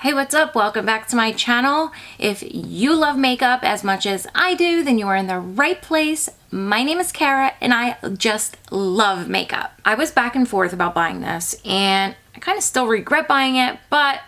Hey, what's up? Welcome back to my channel. If you love makeup as much as I do, then you are in the right place. My name is Kara and I just love makeup. I was back and forth about buying this and I kind of still regret buying it, but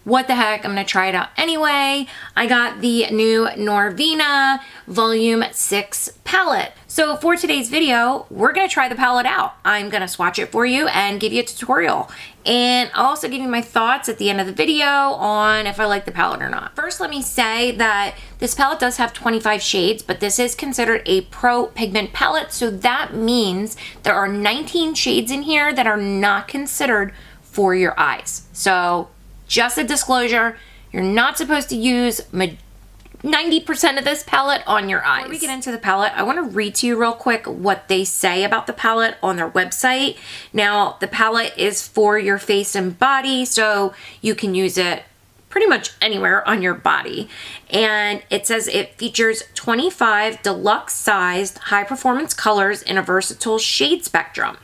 what the heck, I'm gonna try it out anyway. I got the new Norvina Volume 6 palette. So for today's video, we're gonna try the palette out. I'm gonna swatch it for you and give you a tutorial. And I'll also give you my thoughts at the end of the video on if I like the palette or not. First, let me say that this palette does have 25 shades, but this is considered a pro pigment palette. So that means there are 19 shades in here that are not considered for your eyes. So just a disclosure, you're not supposed to use 90% of this palette on your eyes. Before we get into the palette, I want to read to you real quick what they say about the palette on their website. Now, the palette is for your face and body, so you can use it pretty much anywhere on your body. And it says it features 25 deluxe-sized high-performance colors in a versatile shade spectrum.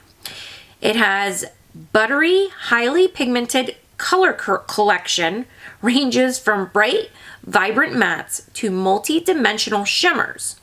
It has buttery, highly pigmented color collection, ranges from bright, vibrant mattes to multi-dimensional shimmers,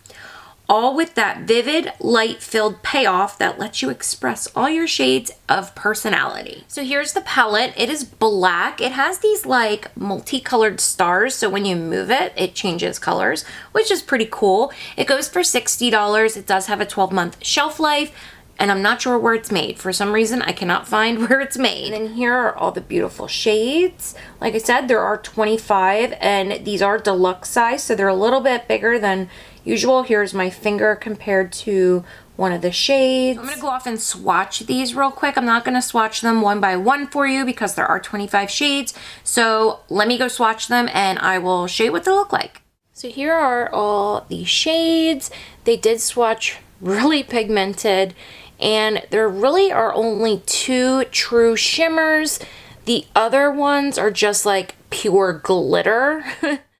all with that vivid, light-filled payoff that lets you express all your shades of personality. So here's the palette. It is black. It has these like multicolored stars, so when you move it, it changes colors, which is pretty cool. It goes for $60. It does have a 12-month shelf life, and I'm not sure where it's made. For some reason, I cannot find where it's made. And here are all the beautiful shades. Like I said, there are 25, and these are deluxe size, so they're a little bit bigger than usual. Here's my finger compared to one of the shades. I'm gonna go off and swatch these real quick. I'm not gonna swatch them one by one for you because there are 25 shades. So let me go swatch them and I will show you what they look like. So here are all the shades. They did swatch really pigmented, and there really are only 2 true shimmers. The other ones are just like pure glitter.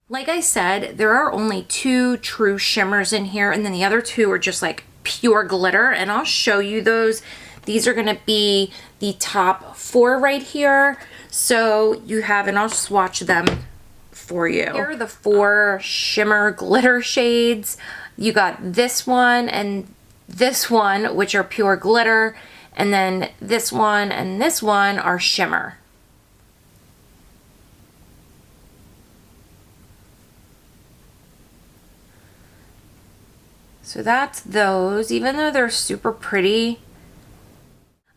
Like I said, there are only 2 true shimmers in here, and then the other 2 are just like pure glitter, and I'll show you those. These are gonna be the top 4 right here. So you have, and I'll swatch them for you. Here are the 4 shimmer glitter shades. You got this one and this one, which are pure glitter, and then this one and this one are shimmer. So that's those. Even though they're super pretty,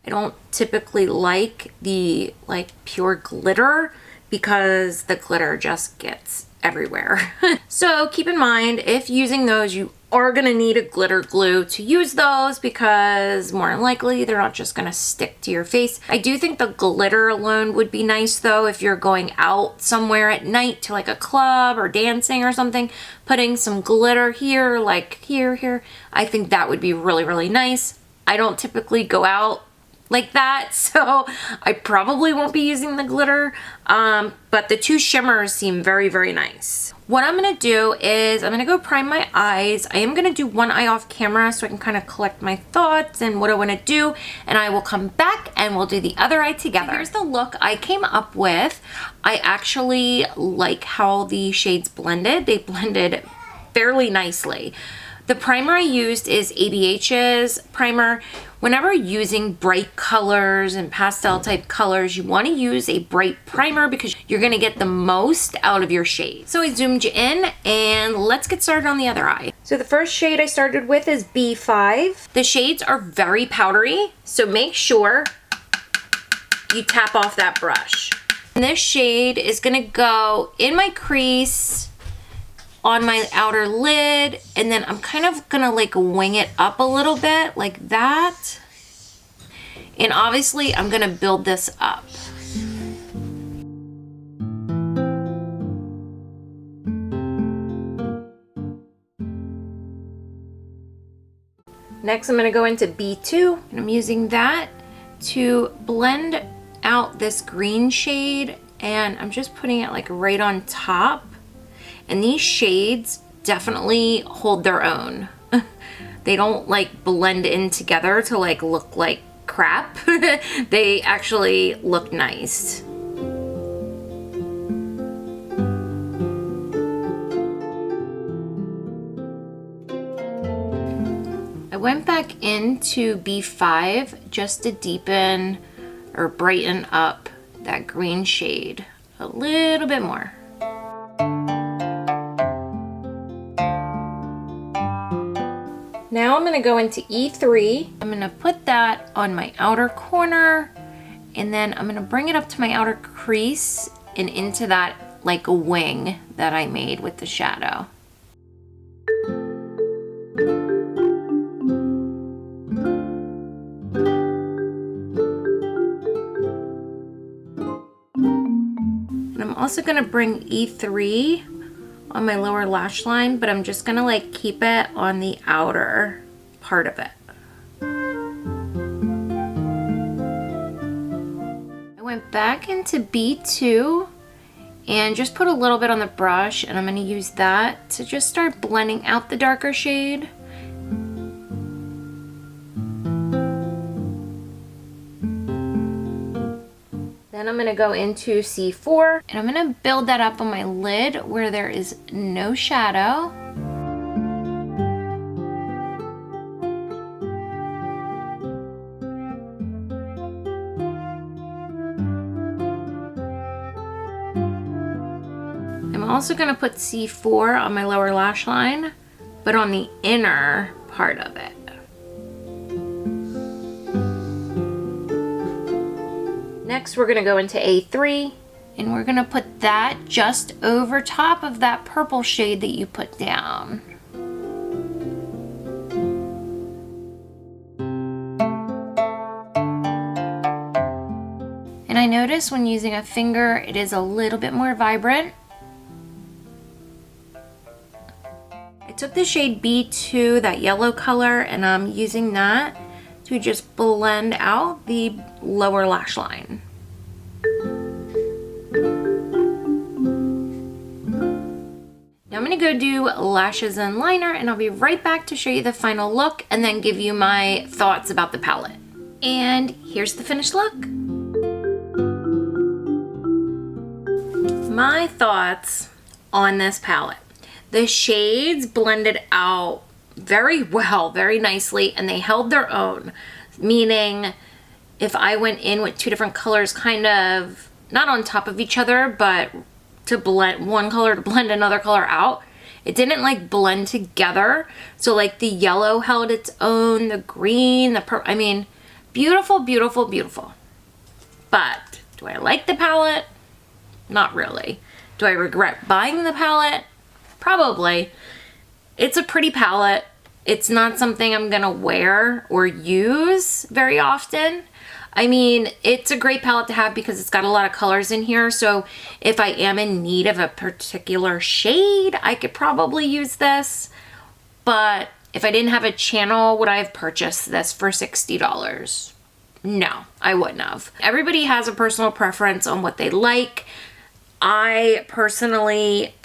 I don't typically like the pure glitter because the glitter just gets everywhere. So keep in mind, if using those, you are gonna need a glitter glue to use those because more than likely they're not just gonna stick to your face. I do think the glitter alone would be nice though if you're going out somewhere at night to like a club or dancing or something, putting some glitter here, like here. I think that would be really, really nice. I don't typically go out like that, so I probably won't be using the glitter, but the 2 shimmers seem very, very nice. What I'm gonna do is I'm gonna go prime my eyes. I am gonna do one eye off camera so I can kind of collect my thoughts and what I wanna do, and I will come back and we'll do the other eye together. Here's the look I came up with. I actually like how the shades blended. They blended fairly nicely. The primer I used is ABH's primer. Whenever using bright colors and pastel type colors, you want to use a bright primer because you're going to get the most out of your shade. So I zoomed you in and let's get started on the other eye. So the first shade I started with is B5. The shades are very powdery, so make sure you tap off that brush. And this shade is going to go in my crease, on my outer lid, and then I'm kind of gonna like wing it up a little bit like that. And obviously I'm gonna build this up. Next I'm gonna go into B2, and I'm using that to blend out this green shade, and I'm just putting it like right on top. And these shades definitely hold their own. They don't like blend in together to like look like crap. They actually look nice. went back into B5 just to deepen or brighten up that green shade a little bit more. Now I'm gonna go into E3. I'm gonna put that on my outer corner, and then I'm gonna bring it up to my outer crease and into that like a wing that I made with the shadow. And I'm also gonna bring E3 on my lower lash line, but I'm just gonna like keep it on the outer part of it. I went back into B2 and just put a little bit on the brush, and I'm gonna use that to just start blending out the darker shade. Then I'm gonna go into C4 and I'm gonna build that up on my lid where there is no shadow. I'm also gonna put C4 on my lower lash line, but on the inner part of it. Next, we're gonna go into A3 and we're gonna put that just over top of that purple shade that you put down. And I notice when using a finger, it is a little bit more vibrant. I took the shade B2, that yellow color, and I'm using that to just blend out the lower lash line. Now I'm gonna go do lashes and liner, and I'll be right back to show you the final look and then give you my thoughts about the palette. And here's the finished look. My thoughts on this palette. The shades blended out very well, very nicely, and they held their own. Meaning, if I went in with two different colors kind of, not on top of each other, but to blend one color to blend another color out, it didn't like blend together. So like the yellow held its own, the green, the purple, I mean, beautiful, beautiful, beautiful. But do I like the palette? Not really. Do I regret buying the palette? Probably. It's a pretty palette. It's not something I'm gonna wear or use very often. I mean, it's a great palette to have because it's got a lot of colors in here. So if I am in need of a particular shade, I could probably use this. But if I didn't have a channel, would I have purchased this for $60? No, I wouldn't have. Everybody has a personal preference on what they like. I personally,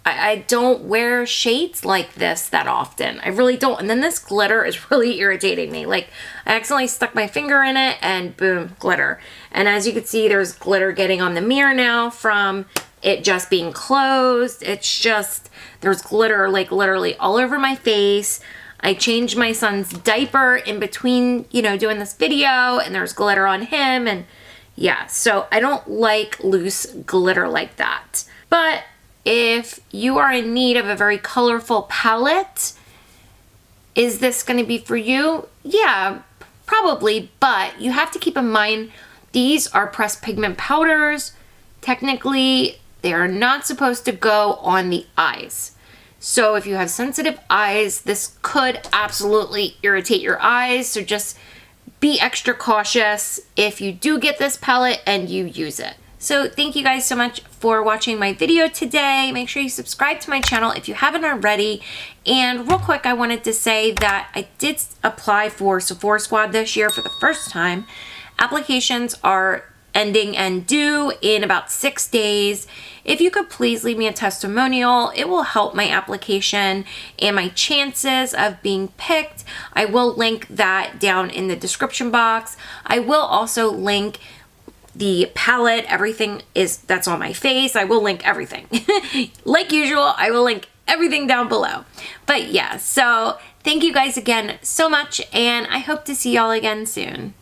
I don't wear shades like this that often. I really don't. And then this glitter is really irritating me. Like, I accidentally stuck my finger in it and boom, glitter. And as you can see, there's glitter getting on the mirror now from it just being closed. It's just, there's glitter like literally all over my face. I changed my son's diaper in between, you know, doing this video, and there's glitter on him. And yeah, so I don't like loose glitter like that. But if you are in need of a very colorful palette, is this going to be for you? Yeah, probably, but you have to keep in mind these are pressed pigment powders. Technically, they are not supposed to go on the eyes. So if you have sensitive eyes, this could absolutely irritate your eyes. So just be extra cautious if you do get this palette and you use it. So thank you guys so much for watching my video today. Make sure you subscribe to my channel if you haven't already. And real quick, I wanted to say that I did apply for SephoraSquad this year for the first time. Applications are ending and due in about 6 days. If you could please leave me a testimonial, it will help my application and my chances of being picked. I will link that down in the description box. I will also link the palette, everything that's on my face. I will link everything. Like usual, I will link everything down below. But yeah, so thank you guys again so much, and I hope to see y'all again soon.